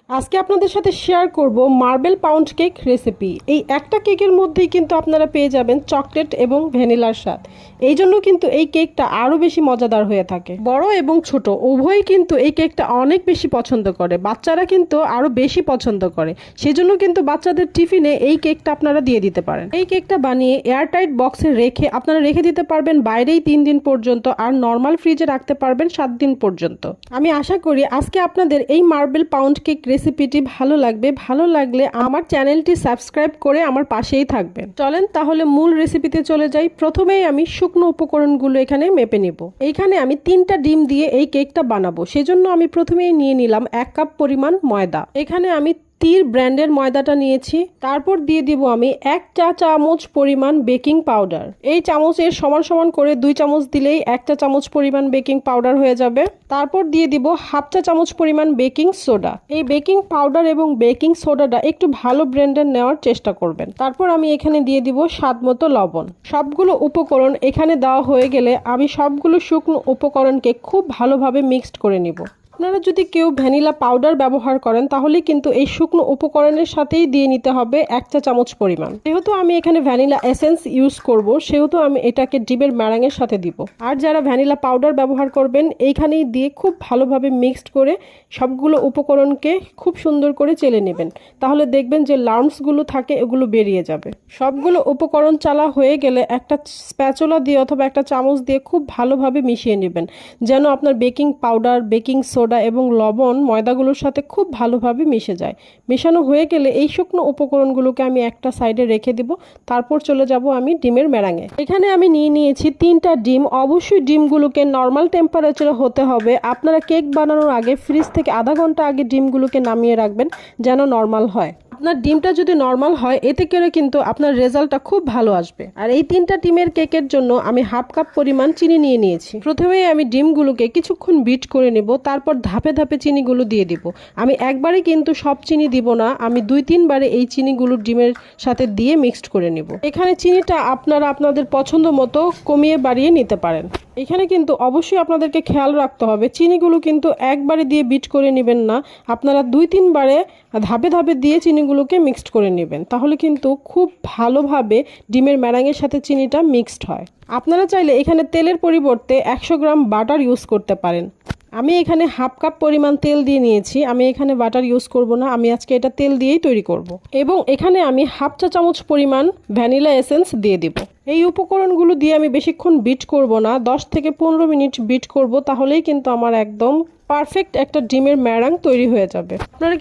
আজকে আপনাদের সাথে শেয়ার করব মার্বেল পাউন্ড কেক রেসিপি। এই একটা কেকের মধ্যেই কিন্তু আপনারা পেয়ে যাবেন চকলেট এবং ভ্যানিলার স্বাদ। এই জন্য কিন্তু এই কেকটা আরও বেশি মজাদার হয়ে থাকে। বড় এবং ছোট উভয়ই কিন্তু এই কেকটা অনেক বেশি পছন্দ করে, বাচ্চারা কিন্তু আরও বেশি পছন্দ করে। সেজন্য কিন্তু বাচ্চাদের টিফিনে এই কেকটা আপনারা দিয়ে দিতে পারেন। এই কেকটা বানিয়ে এয়ারটাইট বক্সে রেখে আপনারা রেখে দিতে পারবেন বাইরেই 3 দিন পর্যন্ত, আর নর্মাল ফ্রিজে রাখতে পারবেন 7 দিন পর্যন্ত। আমি আশা করি আজকে আপনাদের এই মার্বেল পাউন্ড কেক রেসিপিটি ভালো লাগবে। ভালো লাগলে আমার চ্যানেলটি সাবস্ক্রাইব করে আমার পাশেই থাকবেন। চলেন তাহলে মূল রেসিপিতে চলে যাই। প্রথমেই আমি শুকনো উপকরণগুলো এখানে মেপে নিব। এইখানে আমি 3টা ডিম দিয়ে এই কেকটা বানাবো, সেজন্য আমি প্রথমেই নিয়ে নিলাম 1 কাপ পরিমাণ ময়দা। এখানে আমি তীর ব্র্যান্ডের ময়দাটা নিয়েছি। তারপর দিয়ে দিব আমি 1 চা চামচ পরিমাণ বেকিং পাউডার। এই চামচের সমান সমান করে 2 চামচ দিলেই 1 চা চামচ পরিমাণ বেকিং পাউডার হয়ে যাবে। তারপর দিয়ে দিব 1/2 চা চামচ পরিমাণ বেকিং সোডা। এই বেকিং পাউডার এবং বেকিং সোডাটা একটু ভালো ব্র্যান্ডের নেওয়ার চেষ্টা করবেন। তারপর আমি এখানে দিয়ে দিব স্বাদ মতো লবণ। সবগুলো উপকরণ এখানে দেওয়া হয়ে গেলে আমি সবগুলো শুকনো উপকরণকে খুব ভালোভাবে মিক্সড করে নিব। আপনারা যদি কেউ ভ্যানিলা পাউডার ব্যবহার করেন তাহলে কিন্তু এই শুকনো উপকরণের সাথেই দিয়ে নিতে হবে 1 চা চামচ পরিমাণ। যেহেতু আমি এখানে ভ্যানিলা এসেন্স ইউজ করব, সেহেতু আমি এটাকে ডিমের ম্যারাঙের সাথে দিব। আর যারা ভ্যানিলা পাউডার ব্যবহার করবেন এইখানেই দিয়ে খুব ভালোভাবে মিক্সড করে সবগুলো উপকরণকে খুব সুন্দর করে চেলে নেবেন। তাহলে দেখবেন যে লাম্পসগুলো থাকে এগুলো বেরিয়ে যাবে। সবগুলো উপকরণ চালা হয়ে গেলে একটা স্প্যাচুলা দিয়ে অথবা একটা চামচ দিয়ে খুব ভালোভাবে মিশিয়ে নেবেন, যেন আপনার বেকিং পাউডার, বেকিং সোডা এবং লবণ ময়দাগুলোর সাথে খুব ভালোভাবে মিশে যায়। মেশানো হয়ে গেলে এই শুকনো উপকরণগুলোকে আমি একটা সাইডে রেখে দিব। তারপর চলে যাব আমি ডিমের ম্যারাঙে। এখানে আমি নিয়েছি 3টা ডিম। অবশ্যই ডিমগুলোকে নর্মাল টেম্পারেচারে হতে হবে। আপনারা কেক বানানোর আগে ফ্রিজ থেকে আধা ঘন্টা আগে ডিমগুলোকে নামিয়ে রাখবেন যেন নর্মাল হয়। আপনার ডিমটা যদি নর্মাল হয় এতে করে কিন্তু আপনার রেজাল্টটা খুব ভালো আসবে। আর এই 3টা ডিমের কেকের জন্য আমি 1/2 কাপ পরিমাণ চিনি নিয়ে নিয়েছি। প্রথমেই আমি ডিমগুলোকে কিছুক্ষণ বিট করে নেব, তারপর ধাপে ধাপে চিনিগুলো দিয়ে দিব। আমি একবারে কিন্তু সব চিনি দিব না, আমি 2-3 বারে এই চিনিগুলো ডিমের সাথে দিয়ে মিক্সড করে নেব। এখানে চিনিটা আপনারা আপনাদের পছন্দ মতো কমিয়ে বাড়িয়ে নিতে পারেন। এখানে কিন্তু অবশ্যই আপনাদেরকে খেয়াল রাখতে হবে চিনিগুলো কিন্তু একবারে দিয়ে বিট করে নেবেন না, আপনারা 2-3 বারে ধাপে ধাপে দিয়ে চিনিগুলোকে মিক্সড করে নেবেন। তাহলে কিন্তু খুব ভালোভাবে ডিমের ম্যারাঙের সাথে চিনিটা মিক্সড হয়। আপনারা চাইলে এখানে তেলের পরিবর্তে 100 গ্রাম বাটার ইউজ করতে পারেন। আমি এখানে 1/2 কাপ পরিমাণ তেল দিয়ে নিয়েছি। আমি এখানে বাটার ইউজ করব না, আমি আজকে এটা তেল দিয়েই তৈরি করব। এবং এখানে আমি 1/2 চা চামচ পরিমাণ ভ্যানিলা এসেন্স দিয়ে দিব। এই উপকরণগুলো দিয়ে আমি বেশিক্ষণ বিট করব না, 10 থেকে 15 মিনিট বিট করব। তাহলেই কিন্তু আমার একদম পারফেক্ট একটা ডিমের ম্যারাং তৈরি হয়ে যাবে। আপনারা